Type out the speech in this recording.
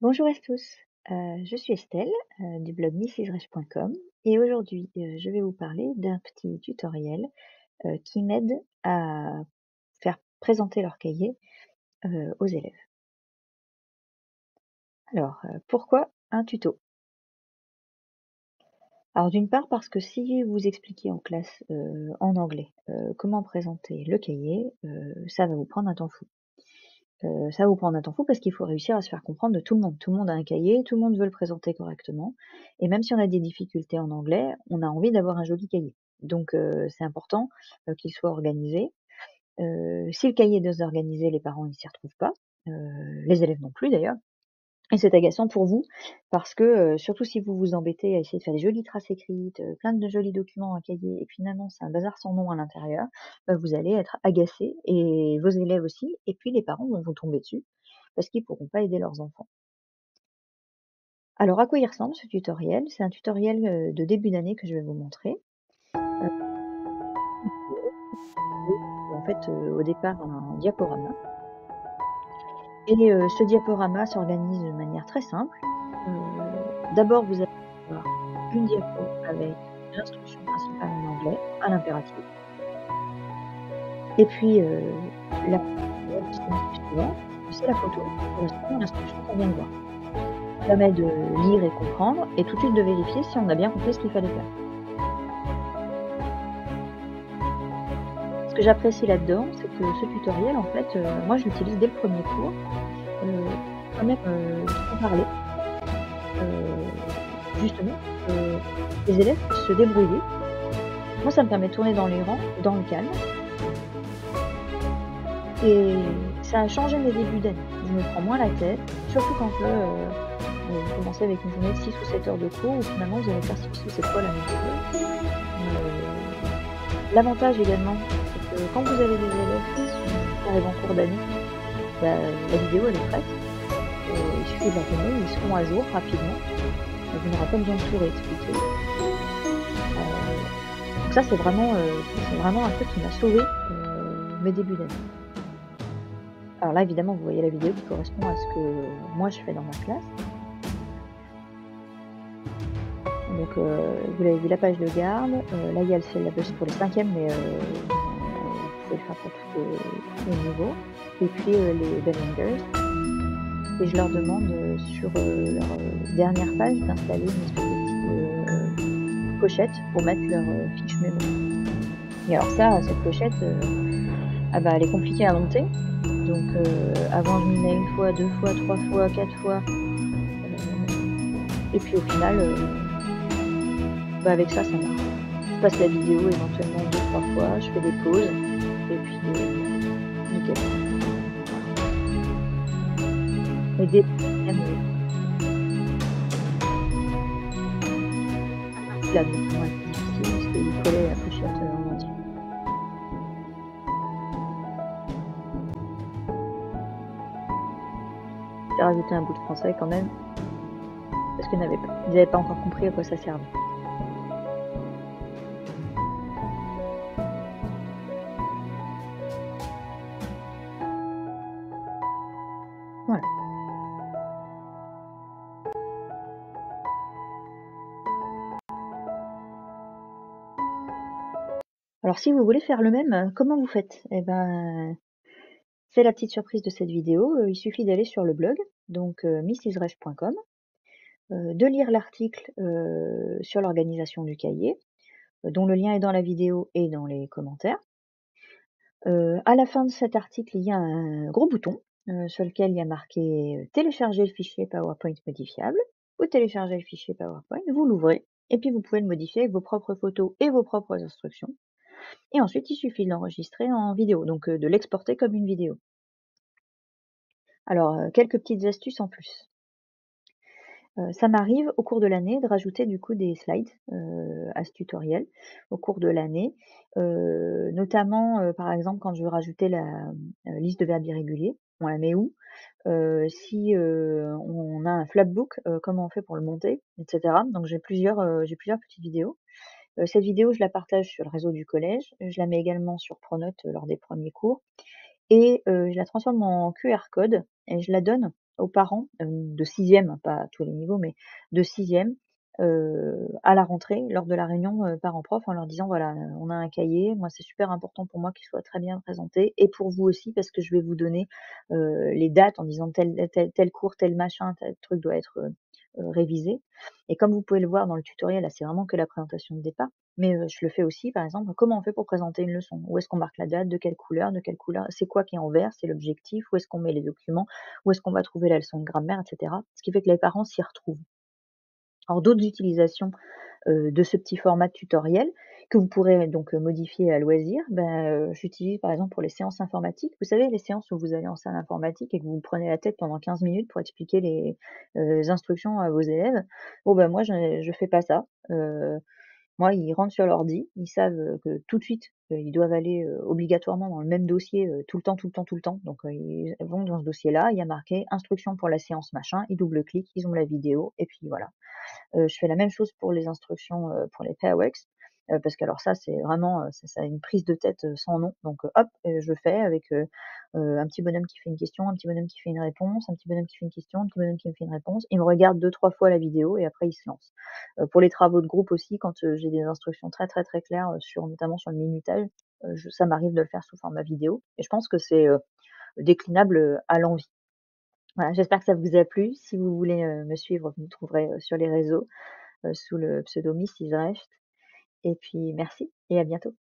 Bonjour à tous, je suis Estelle, du blog missisrech.com et aujourd'hui, je vais vous parler d'un petit tutoriel, qui m'aide à faire présenter leur cahier, aux élèves. Alors, pourquoi un tuto? Alors d'une part parce que si vous expliquez en classe, en anglais, comment présenter le cahier, ça va vous prendre un temps fou. Ça va vous prendre un temps fou parce qu'il faut réussir à se faire comprendre de tout le monde. Tout le monde a un cahier, tout le monde veut le présenter correctement et même si on a des difficultés en anglais, on a envie d'avoir un joli cahier. Donc c'est important, qu'il soit organisé. Si le cahier est désorganisé, les parents ils s'y retrouvent pas, les élèves non plus d'ailleurs. Et c'est agaçant pour vous parce que, surtout si vous vous embêtez à essayer de faire des jolies traces écrites, plein de jolis documents dans un cahier et finalement c'est un bazar sans nom à l'intérieur, bah, vous allez être agacés et vos élèves aussi et puis les parents vont vous tomber dessus parce qu'ils pourront pas aider leurs enfants. Alors à quoi il ressemble ce tutoriel? C'est un tutoriel, de début d'année que je vais vous montrer. Heu, en fait, au départ un diaporama et ce diaporama s'organise de manière très simple. D'abord vous allez avoir une diapo avec l'instruction principale en anglais à l'impératif et puis, la diapositive suivante, c'est la photo qui correspond à l'instruction qu'on vient de voir. Ça permet de lire et comprendre et tout de suite de vérifier si on a bien compris ce qu'il fallait faire. Ce que j'apprécie là-dedans, c'est que ce tutoriel, en fait, moi je l'utilise dès le premier cours, quand même, sans parler, justement, heu, les élèves puissent se débrouiller. Moi, ça me permet de tourner dans les rangs, dans le calme et ça a changé mes débuts d'année. Je me prends moins la tête, surtout quand vous commencez avec une journée de 6 ou 7 heures de cours où finalement vous allez faire 6 ou 7 fois la même chose. L'avantage également, c'est que quand vous avez des élèves qui arrivent en cours d'année, bah, la vidéo elle est prête. Il suffit de la tourner, ils seront à jour rapidement. Vous n'aurez pas besoin de tout réexpliquer. Donc ça c'est vraiment un truc qui m'a sauvé, mes débuts d'année. Alors là évidemment vous voyez la vidéo qui correspond à ce que moi je fais dans ma classe. Donc vous l'avez vu la page de garde, là il y a le syllabus pour les 5e mais vous pouvez le faire pour tous les niveaux et puis, les Bellingers et je leur demande, sur, leur, dernière page d'installer une espèce de petite, pochette pour mettre leurs, fiches mémo. Et alors ça, cette pochette, ah bah, elle est compliquée à monter. Donc avant je m'y mets 1 fois, 2 fois, 3 fois, 4 fois, et puis au final, bah, avec ça, ça marche. Je passe la vidéo éventuellement 2-3 fois, je fais des pauses et puis, nickel. Et dès cette partie-là, donc pour moi, c'est difficile parce qu'il collait la pochette, en entier. J'ai rajouté un bout de français quand même parce qu'ils avaient pas encore compris à quoi ça servait. Voilà. Alors si vous voulez faire le même, comment vous faites? Et ben, c'est la petite surprise de cette vidéo, il suffit d'aller sur le blog, donc missisrech.com, de lire l'article, sur l'organisation du cahier, dont le lien est dans la vidéo et dans les commentaires. À la fin de cet article, il y a un gros bouton, sur lequel il y a marqué, «Télécharger le fichier PowerPoint modifiable». Vous téléchargez le fichier PowerPoint, vous l'ouvrez et puis vous pouvez le modifier avec vos propres photos et vos propres instructions et ensuite il suffit de l'enregistrer en vidéo, donc de l'exporter comme une vidéo. Alors, quelques petites astuces en plus. Ça m'arrive au cours de l'année de rajouter du coup des slides, à ce tutoriel, au cours de l'année, notamment, par exemple quand je veux rajouter liste de verbes irréguliers, on la met où? Si, on a un flapbook, comment on fait pour le monter? Et cetera. Donc j'ai plusieurs petites vidéos. Cette vidéo, je la partage sur le réseau du collège, je la mets également sur Pronote, lors des premiers cours et je la transforme en QR code et je la donne aux parents, de sixième, e pas à tous les niveaux, mais de sixième, à la rentrée lors de la réunion, parents-prof en leur disant: «Voilà, on a un cahier, moi c'est super important pour moi qu'il soit très bien présenté et pour vous aussi parce que je vais vous donner, les dates en disant tel cours, tel machin, tel truc doit être, révisé» et comme vous pouvez le voir dans le tutoriel, là, c'est vraiment que la présentation de départ, mais je le fais aussi, par exemple, comment on fait pour présenter une leçon? Où est-ce qu'on marque la date? De quelle couleur? C'est quoi qui est en vert? C'est l'objectif? Où est-ce qu'on met les documents? Où est-ce qu'on va trouver la leçon de grammaire, et cetera? Ce qui fait que les parents s'y retrouvent. Alors d'autres utilisations, de ce petit format de tutoriel que vous pourrez donc, modifier à loisir, j'utilise par exemple pour les séances informatiques. Vous savez les séances où vous allez en salle informatique et que vous vous prenez la tête pendant 15 minutes pour expliquer les, instructions à vos élèves? Bon moi je fais pas ça. Moi, ils rentrent sur l'ordi, ils savent, que tout de suite, ils doivent aller, obligatoirement dans le même dossier, tout le temps, tout le temps, tout le temps. Donc, ils vont dans ce dossier-là, il y a marqué: «Instructions pour la séance machin», ils double-cliquent, ils ont la vidéo et puis voilà. Je fais la même chose pour les instructions, pour les PAWEX, parce que alors ça, c'est vraiment, ça a une prise de tête, sans nom. Donc, hop, je fais avec, un petit bonhomme qui fait une question, un petit bonhomme qui fait une réponse, un petit bonhomme qui fait une question, un petit bonhomme qui me fait une réponse. Il me regarde 2-3 fois la vidéo et après il se lance. Pour les travaux de groupe aussi, quand, j'ai des instructions très, très, très claires, sur notamment sur le minutage, je ça m'arrive de le faire sous format vidéo et je pense que c'est, déclinable, à l'envi. Voilà, j'espère que ça vous a plu. Si vous voulez, me suivre, vous me trouverez, sur les réseaux, sous le pseudo Miss Isreft et puis merci et à bientôt.